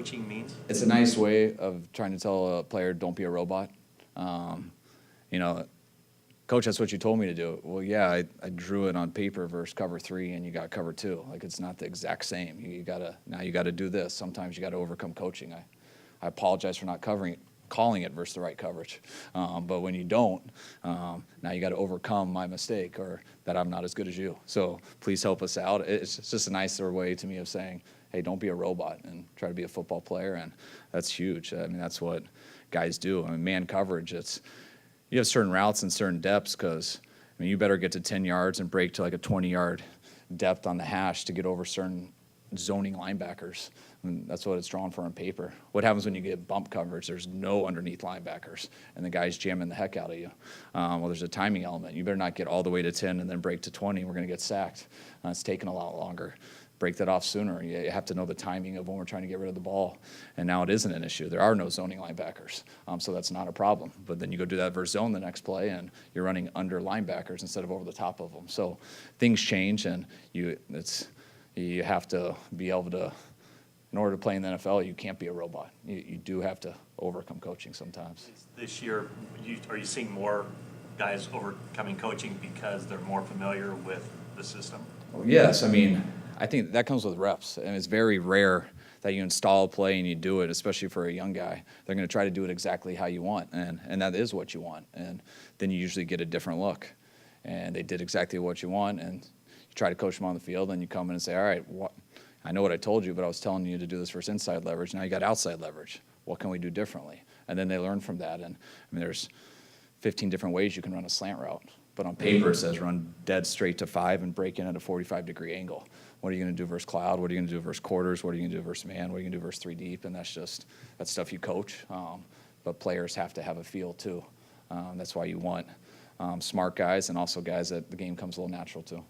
coaching means? It's a nice way of trying to tell a player, don't be a robot. You know, coach, that's what you told me to do. Well, yeah, I drew it on paper versus cover 3, and you got cover 2. Like, it's not the exact same. You gotta do this. Sometimes you got to overcome coaching. I apologize for not calling it versus the right coverage. But when you don't, now you got to overcome my mistake or that I'm not as good as you. So please help us out. It's just a nicer way to me of saying, hey, don't be a robot and try to be a football player. And that's huge. I mean, that's what guys do. I mean, man coverage, you have certain routes and certain depths because, I mean, you better get to 10 yards and break to like a 20-yard depth on the hash to get over certain zoning linebackers. And that's what it's drawn for on paper. What happens when you get bump coverage? There's no underneath linebackers, and the guy's jamming the heck out of you. Well, there's a timing element. You better not get all the way to 10 and then break to 20. We're going to get sacked. It's taking a lot longer. Break that off sooner. You have to know the timing of when we're trying to get rid of the ball. And now it isn't an issue. There are no zoning linebackers, so that's not a problem. But then you go do that versus zone the next play, and you're running under linebackers instead of over the top of them. So things change, and you have to be able to, in order to play in the NFL, you can't be a robot. You do have to overcome coaching sometimes. This year, are you seeing more guys overcoming coaching because they're more familiar with the system? Well, yes, I mean, I think that comes with reps, and it's very rare that you install a play and you do it, especially for a young guy. They're going to try to do it exactly how you want, and that is what you want. And then you usually get a different look. And they did exactly what you want, and you try to coach them on the field, and you come in and say, all right, I know what I told you, but I was telling you to do this versus inside leverage. Now you got outside leverage. What can we do differently? And then they learn from that. And I mean, there's 15 different ways you can run a slant route. But on paper, it says run dead straight to 5 and break in at a 45-degree angle. What are you going to do versus cloud? What are you going to do versus quarters? What are you going to do versus man? What are you going to do versus 3 deep? And that's stuff you coach. But players have to have a feel, too. That's why you want smart guys and also guys that the game comes a little natural to.